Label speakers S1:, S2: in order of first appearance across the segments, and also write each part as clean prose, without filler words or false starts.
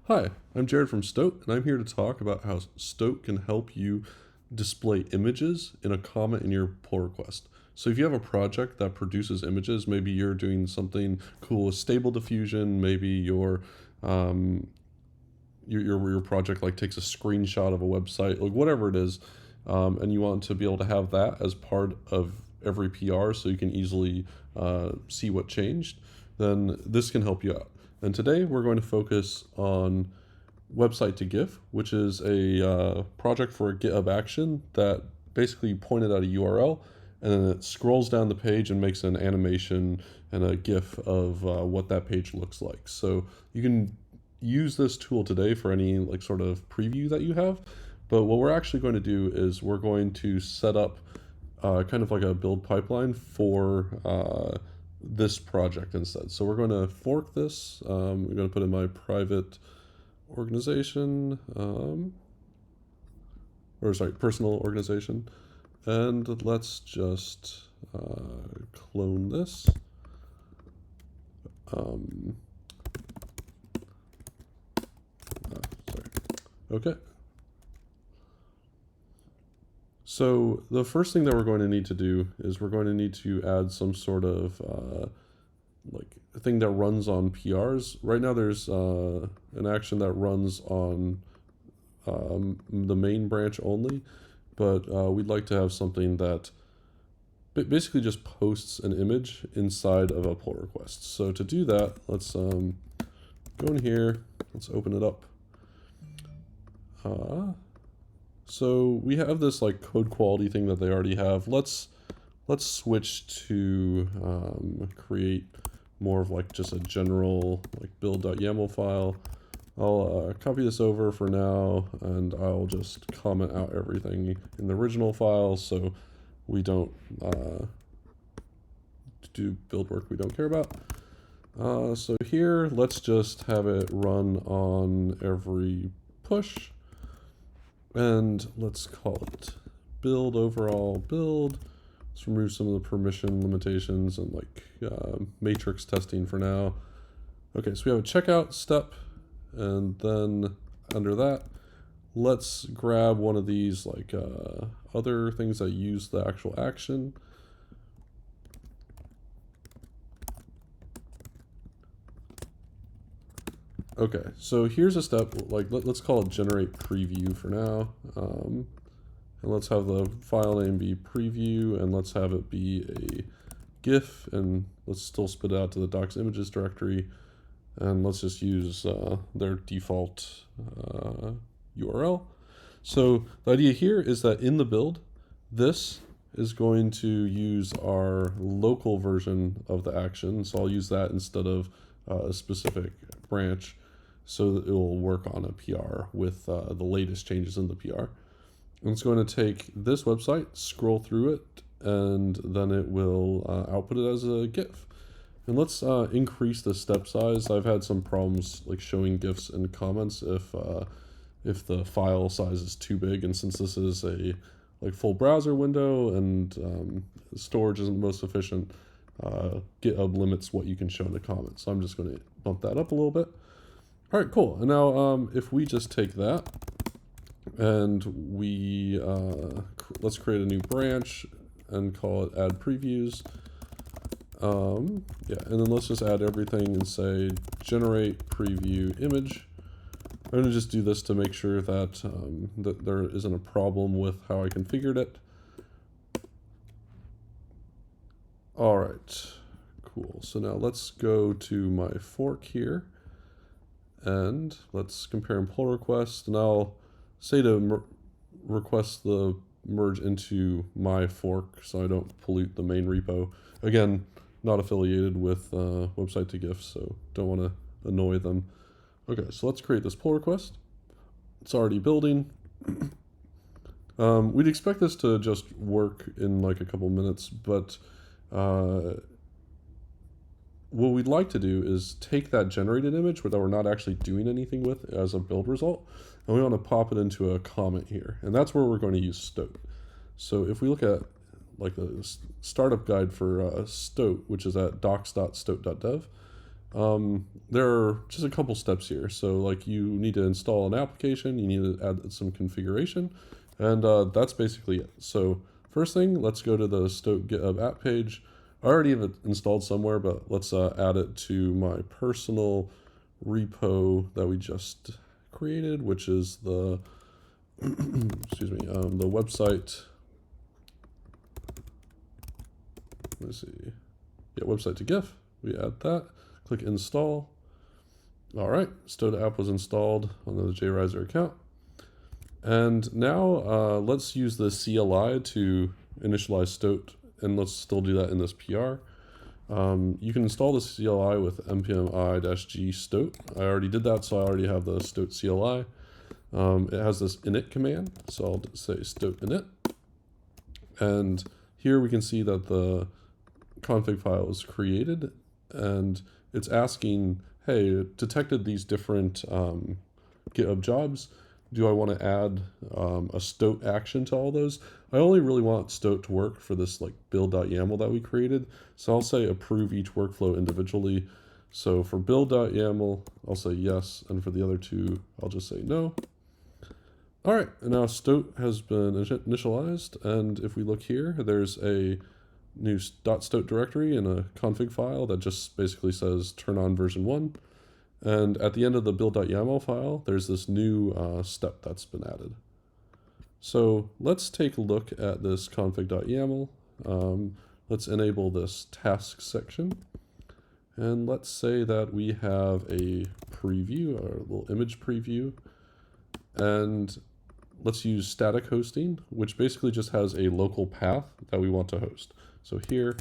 S1: Hi, I'm Jared from Stoat, and I'm here to talk about how Stoat can help you display images in a comment in your pull request. So if you have a project that produces images, maybe you're doing something cool with stable diffusion, maybe um, your project like takes a screenshot of a website, like whatever it is, and you want to be able to have that as part of every PR so you can easily see what changed, then this can help you out. And today we're going to focus on website to GIF, which is a project for a GitHub action that basically pointed out a URL and then it scrolls down the page and makes an animation and a GIF of what that page looks like. So you can use this tool today for any like sort of preview that you have. But what we're actually going to do is we're going to set up kind of like a build pipeline for this project instead. So we're going to fork this. I'm going to put in my private organization, or sorry, personal organization. And let's just clone this. Sorry. Okay. So the first thing that we're going to need to do is we're going to need to add some sort of like thing that runs on PRs. Right now there's an action that runs on the main branch only, but we'd like to have something that basically just posts an image inside of a pull request. So to do that, let's go in here, let's open it up. So we have this like code quality thing that they already have. Let's switch to create more of like just a general like build.yaml file. I'll copy this over for now, and I'll just comment out everything in the original file so we don't do build work we don't care about. So here, let's just have it run on every push. And let's call it build overall build. Let's remove some of the permission limitations and like matrix testing for now. Okay, so we have a checkout step, and then under that, let's grab one of these like other things that use the actual action. Okay, so here's a step, like let's call it generate preview for now. And let's have the file name be preview, and let's have it be a GIF, and let's still spit it out to the docs images directory. And let's just use their default URL. So the idea here is that in the build, this is going to use our local version of the action. So I'll use that instead of a specific branch, so that it will work on a PR with the latest changes in the PR. And it's going to take this website, scroll through it, and then it will output it as a GIF. And let's increase the step size. I've had some problems like showing GIFs in comments if the file size is too big, and since this is a like full browser window and storage isn't the most efficient, GitHub limits what you can show in the comments. So I'm just going to bump that up a little bit. All right, cool. And now if we just take that and we let's create a new branch and call it add previews. Yeah, and then let's just add everything and say generate preview image. I'm going to just do this to make sure that that there isn't a problem with how I configured it. All right, cool. So now let's go to my fork here, and let's compare and pull request. And I'll say to request the merge into my fork so I don't pollute the main repo. Again, not affiliated with website to GIF, so don't want to annoy them. Okay, so let's create this pull request. It's already building. We'd expect this to just work in like a couple minutes, but what we'd like to do is take that generated image that we're not actually doing anything with as a build result, and we want to pop it into a comment here, and that's where we're going to use Stoat. So if we look at like the startup guide for Stoat, which is at docs.stoat.dev, there are just a couple steps here. So like you need to install an application, you need to add some configuration, and that's basically it. So first thing, let's go to the Stoat GitHub app page. I already have it installed somewhere, but let's add it to my personal repo that we just created, which is the excuse me, the website. Let's see. Yeah, website to GIF. We add that. Click install. All right, Stoat app was installed on the JRiser account. And now let's use the CLI to initialize Stoat, and let's still do that in this PR. You can install the CLI with npm i-g stoat. I already did that, so I already have the Stoat CLI. It has this init command, so I'll say stoat init. And here we can see that the config file is created, and it's asking, hey, detected these different GitHub jobs. Do I want to add a Stoat action to all those? I only really want Stoat to work for this like build.yaml that we created. So I'll say approve each workflow individually. So for build.yaml, I'll say yes. And for the other two, I'll just say no. All right, and now Stoat has been initialized. And if we look here, there's a new .stoat directory and a config file that just basically says turn on version 1. And at the end of the build.yaml file, there's this new step that's been added. So let's take a look at this config.yaml. Let's enable this task section. And let's say that we have a preview, or a little image preview. And let's use static hosting, which basically just has a local path that we want to host. So here,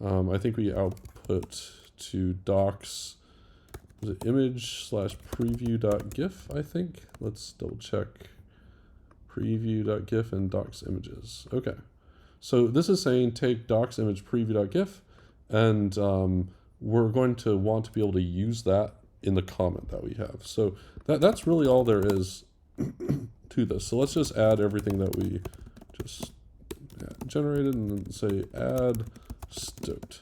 S1: I think we output to docs, is it image/preview.gif, I think? Let's double check. Preview.gif and docs images. Okay. So this is saying take docs image preview.gif, and we're going to want to be able to use that in the comment that we have. So that's really all there is to this. So let's just add everything that we just generated and then say add Stoat.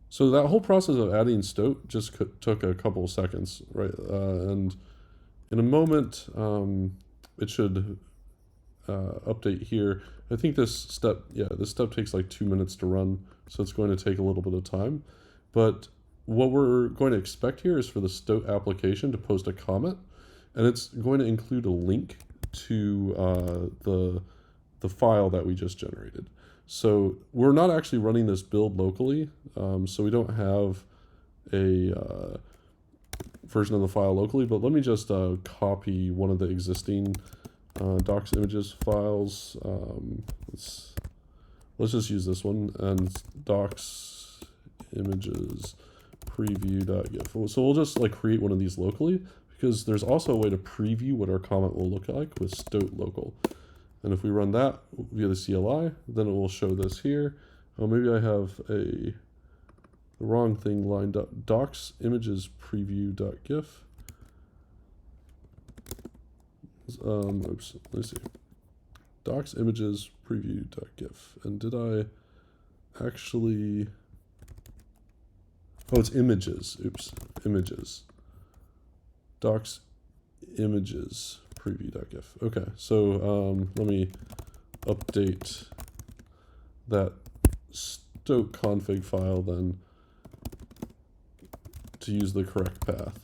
S1: So that whole process of adding Stoat just took a couple of seconds, right? And in a moment, it should update here. I think this step takes like 2 minutes to run, so it's going to take a little bit of time. But what we're going to expect here is for the Stoat application to post a comment, and it's going to include a link to the file that we just generated. So we're not actually running this build locally, so we don't have a version of the file locally, but let me just copy one of the existing docs images files. Let's just use this one, and docs images preview.gif. So we'll just like create one of these locally, because there's also a way to preview what our comment will look like with Stoat local. And if we run that via the CLI, then it will show this here. Oh, maybe I have the wrong thing lined up. Docs images preview.gif. Oops, let's see. Docs images preview.gif. And did I actually... Oh, it's images. Oops, images. Docs images preview.gif. Okay, so let me update that Stoat config file then to use the correct path.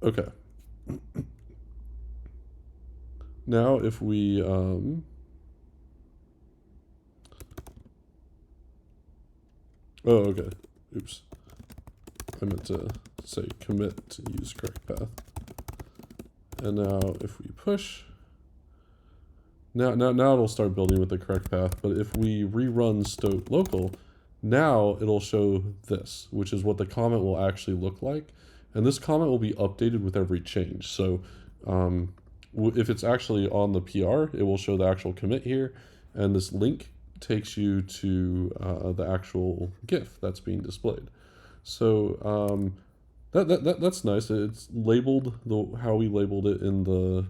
S1: Okay. Now if we oh, okay. Oops. I meant to say commit to use correct path. And now if we push, now it'll start building with the correct path. But if we rerun Stoat local, now it'll show this, which is what the comment will actually look like. And this comment will be updated with every change. So if it's actually on the PR, it will show the actual commit here. And this link takes you to the actual GIF that's being displayed. So that's nice. It's labeled how we labeled it in the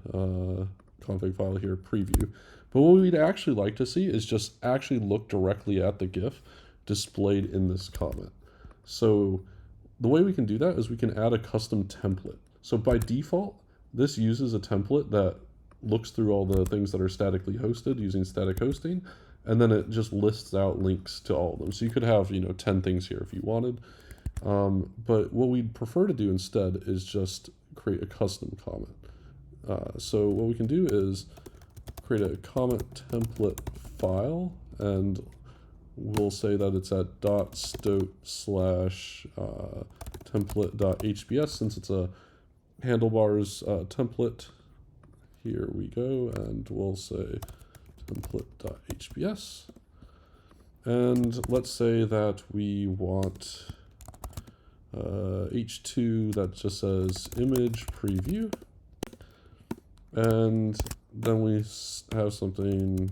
S1: config file here, preview. But what we'd actually like to see is just actually look directly at the GIF displayed in this comment. So the way we can do that is we can add a custom template. So by default, this uses a template that looks through all the things that are statically hosted using static hosting, and then it just lists out links to all of them. So you could have, 10 things here if you wanted. But what we'd prefer to do instead is just create a custom comment. So what we can do is create a comment template file, and we'll say that it's at .stoat/template.hbs since it's a handlebars template. Here we go, and we'll say template.hbs. And let's say that we want h2 that just says image preview. And then we have something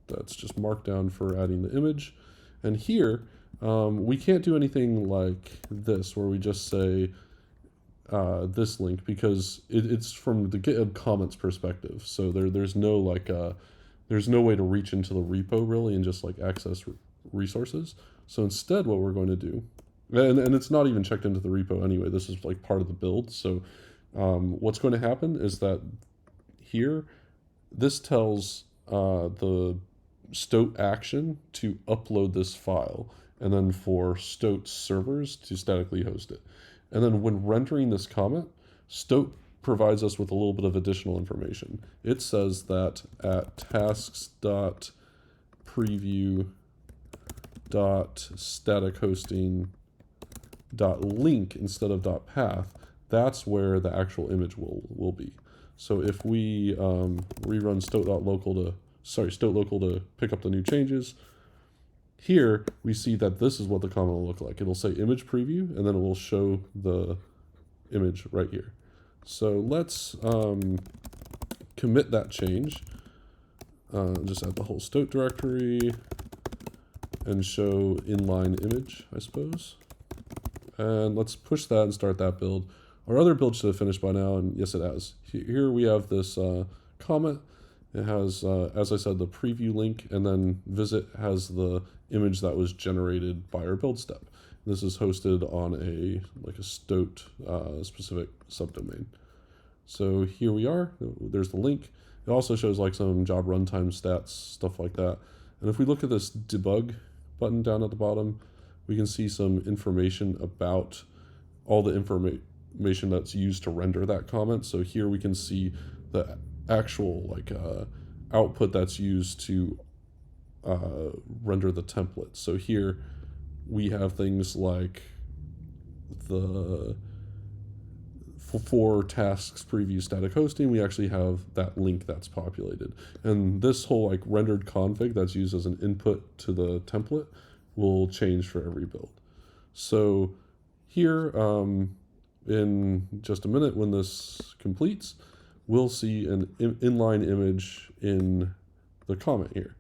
S1: that's just marked down for adding the image. And here, we can't do anything like this where we just say this link, because it's from the GitHub comments perspective. So there's no there's no way to reach into the repo really and just access resources. So instead what we're going to do, and it's not even checked into the repo anyway, this is part of the build. So what's going to happen is that here, this tells the Stoat action to upload this file, and then for Stoat servers to statically host it. And then when rendering this comment, Stoat provides us with a little bit of additional information. It says that at tasks.preview.statichosting.link instead of .path, that's where the actual image will be. So if we rerun stoat.local to pick up the new changes, here we see that this is what the comment will look like. It'll say image preview, and then it will show the image right here. So let's commit that change. Just add the whole Stoat directory and show inline image, I suppose. And let's push that and start that build. Our other build should have finished by now, and yes, it has. Here we have this comment. It has, as I said, the preview link, and then visit has the image that was generated by our build step. This is hosted on a Stoat specific subdomain. So here we are. There's the link. It also shows some job runtime stats, stuff like that. And if we look at this debug button down at the bottom, we can see some information about all the information that's used to render that comment. So here we can see the actual output that's used to render the template. So here we have things like for tasks preview static hosting, we actually have that link that's populated. And this whole rendered config that's used as an input to the template will change for every build. So here, in just a minute when this completes, we'll see an inline image in the comment here.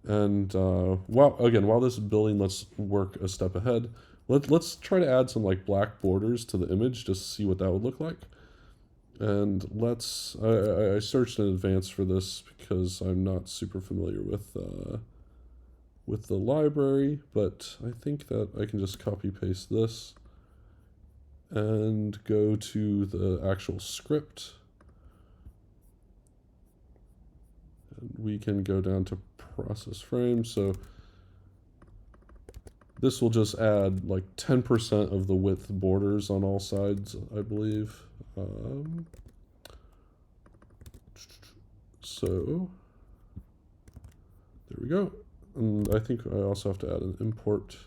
S1: And while this is building, let's work a step ahead. Let's try to add some black borders to the image just to see what that would look like. And I searched in advance for this because I'm not super familiar with the library, but I think that I can just copy paste this and go to the actual script. And we can go down to process frame. So this will just add 10% of the width borders on all sides, I believe. So there we go. And I think I also have to add an import.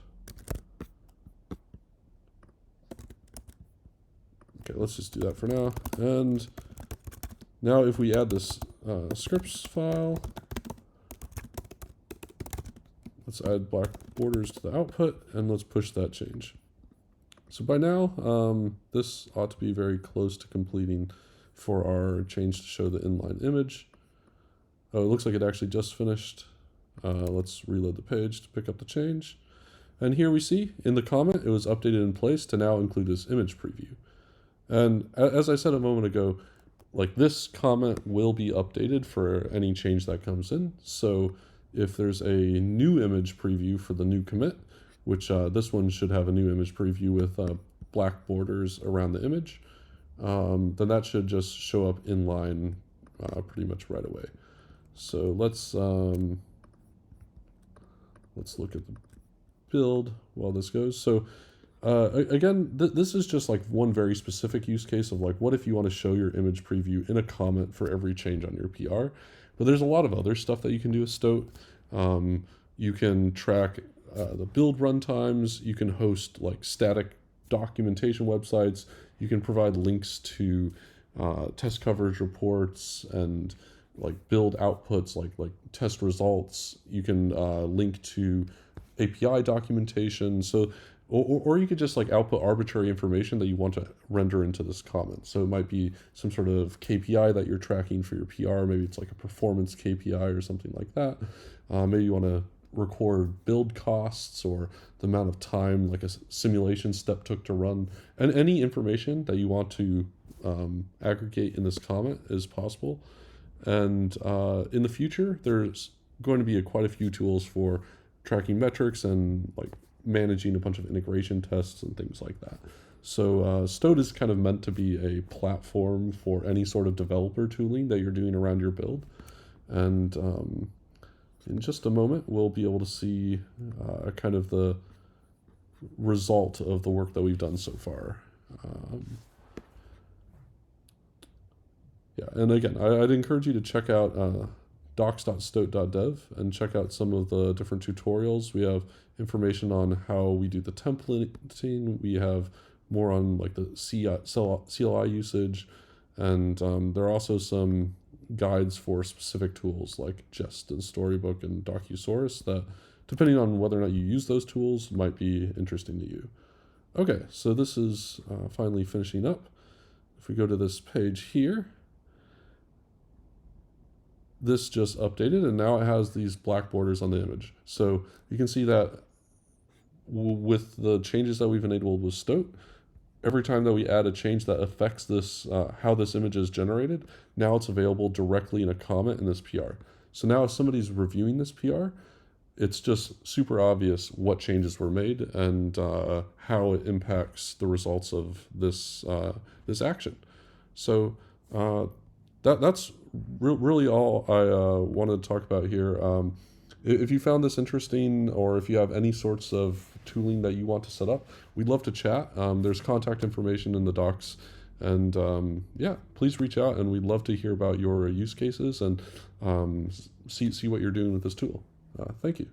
S1: Okay, let's just do that for now. And now if we add this scripts file, let's add black borders to the output, and let's push that change. So by now, this ought to be very close to completing for our change to show the inline image. Oh, it looks like it actually just finished. Let's reload the page to pick up the change. And here we see in the comment, it was updated in place to now include this image preview. And as I said a moment ago, this comment will be updated for any change that comes in. So if there's a new image preview for the new commit, which this one should have a new image preview with black borders around the image, then that should just show up inline pretty much right away. So let's look at the build while this goes. So again, this is just like one very specific use case of like, what if you want to show your image preview in a comment for every change on your PR? But there's a lot of other stuff that you can do with Stoat. You can track the build runtimes. You can host like static documentation websites. You can provide links to test coverage reports and like build outputs, like test results. You can link to API documentation. So, or you could just like output arbitrary information that you want to render into this comment. So it might be some sort of KPI that you're tracking for your PR. Maybe it's like a performance KPI or something like that. Maybe you want to record build costs or the amount of time like a simulation step took to run, and any information that you want to aggregate in this comment is possible. And in the future, there's going to be quite a few tools for tracking metrics and like managing a bunch of integration tests and things like that. So Stoat is kind of meant to be a platform for any sort of developer tooling that you're doing around your build. And in just a moment, we'll be able to see kind of the result of the work that we've done so far. Yeah, and again, I'd encourage you to check out docs.stoat.dev and check out some of the different tutorials. We have information on how we do the templating. We have more on like the CLI usage, and there are also some guides for specific tools like Jest and Storybook and Docusaurus that, depending on whether or not you use those tools, might be interesting to you. Okay, so this is finally finishing up. If we go to this page here, this just updated, and now it has these black borders on the image. So you can see that with the changes that we've enabled with Stoat, every time that we add a change that affects this, how this image is generated, now it's available directly in a comment in this PR. So now if somebody's reviewing this PR, it's just super obvious what changes were made and how it impacts the results of this this action. So that's really all I wanted to talk about here. If you found this interesting, or if you have any sorts of tooling that you want to set up, we'd love to chat. There's contact information in the docs, and yeah, please reach out, and we'd love to hear about your use cases and see what you're doing with this tool. Thank you.